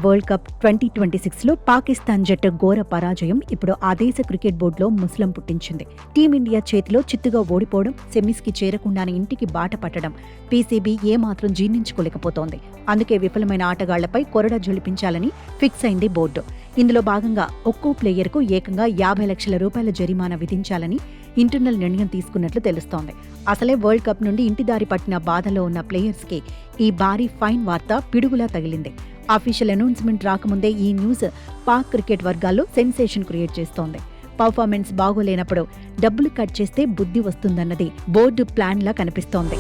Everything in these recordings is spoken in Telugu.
వరల్డ్ కప్ 2026లో పాకిస్తాన్ జట్టు ఘోర పరాజయం ఇప్పుడు ఆ దేశ క్రికెట్ బోర్డులో ముసలం పుట్టించింది. టీమిండియా చేతిలో చిత్తుగా ఓడిపోవడం, సెమీస్కి చేరకుండానే ఇంటికి బాట పట్టడం పీసీబీ ఏమాత్రం జీర్ణించుకోలేకపోతోంది. అందుకే విఫలమైన ఆటగాళ్లపై కొరడా జొలిపించాలని ఫిక్స్ అయింది బోర్డు. ఇందులో భాగంగా ఒక్కో ప్లేయర్కు ఏకంగా 50 లక్షల రూపాయల జరిమానా విధించాలని ఇంటర్నల్ నిర్ణయం తీసుకున్నట్లు తెలుస్తోంది. అసలే వరల్డ్ కప్ నుండి ఇంటిదారి పట్టిన బాధలో ఉన్న ప్లేయర్స్కి ఈ భారీ ఫైన్ వార్త పిడుగులా తగిలింది. అఫీషియల్ అనౌన్స్మెంట్ రాకముందే ఈ న్యూస్ పాక్ క్రికెట్ వర్గాల్లో సెన్సేషన్ క్రియేట్ చేస్తోంది. పర్ఫార్మెన్స్ బాగోలేనప్పుడు డబ్బులు కట్ చేస్తే బుద్ధి వస్తుందన్నది బోర్డు ప్లాన్లా కనిపిస్తోంది.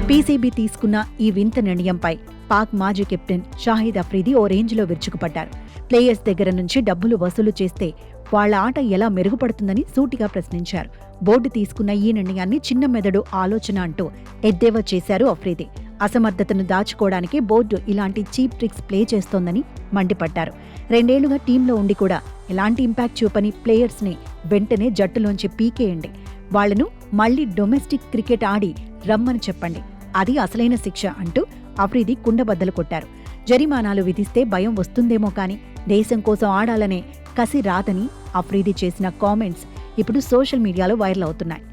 పీసీబీ తీసుకున్న ఈ వింత నిర్ణయంపై పాక్ మాజీ కెప్టెన్ షాహిద్ అఫ్రీది ఓ రేంజ్లో విరుచుకుపడ్డారు. ప్లేయర్స్ దగ్గర నుంచి డబ్బులు వసూలు చేస్తే వాళ్ల ఆట ఎలా మెరుగుపడుతుందని సూటిగా ప్రశ్నించారు. బోర్డు తీసుకున్న ఈ నిర్ణయాన్ని చిన్న మెదడు ఆలోచన అంటూ ఎద్దేవా చేశారు అఫ్రీది. అసమర్థతను దాచుకోవడానికి బోర్డు ఇలాంటి చీప్ ట్రిక్స్ ప్లే చేస్తోందని మండిపడ్డారు. 2 ఏళ్లుగా టీంలో ఉండి కూడా ఎలాంటి ఇంపాక్ట్ చూపని ప్లేయర్స్ని వెంటనే జట్టులోంచి పీకేయండి. వాళ్లను మళ్లీ డొమెస్టిక్ క్రికెట్ ఆడి రమ్మని చెప్పండి. అది అసలైన శిక్ష అంటూ అఫ్రీది కుండబద్దలు కొట్టారు. జరిమానాలు విధిస్తే భయం వస్తుందేమో కానీ దేశం కోసం ఆడాలనే కసి రాదని అఫ్రీది చేసిన కామెంట్స్ ఇప్పుడు సోషల్ మీడియాలో వైరల్ అవుతున్నాయి.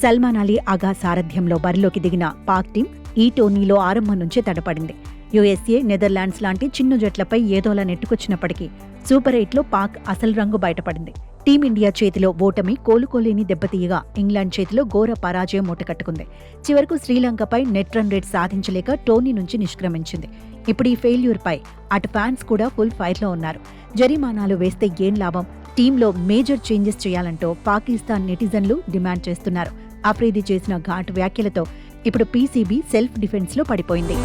సల్మాన్ అలీ ఆగా సారథ్యంలో బరిలోకి దిగిన పాక్ టీం ఈ టోర్నీలో ఆరంభం నుంచే తడపడింది. యుఎస్ఏ, నెదర్లాండ్స్ లాంటి చిన్న జట్లపై ఏదోలా నెట్టుకొచ్చినప్పటికీ సూపర్ 8లో పాక్ అసలు రంగు బయటపడింది. టీమిండియా చేతిలో ఓటమి కోలుకోలేని దెబ్బతీయగా ఇంగ్లాండ్ చేతిలో ఘోర పరాజయం మూటకట్టుకుంది. చివరకు శ్రీలంకపై నెట్ రన్ రేట్ సాధించలేక టోర్నీ నుంచి నిష్క్రమించింది. ఇప్పుడు ఈ ఫెయిల్యూర్పై అటు ఫ్యాన్స్ కూడా ఫుల్ ఫైర్లో ఉన్నారు. జరిమానాలు వేస్తే ఏం లాభం, టీంలో మేజర్ చేంజెస్ చేయాలంటూ పాకిస్తాన్ నెటిజన్లు డిమాండ్ చేస్తున్నారు. అఫ్రీది చేసిన ఘాటు వ్యాఖ్యలతో ఇప్పుడు పీసీబీ సెల్ఫ్ డిఫెన్స్లో పడిపోయింది.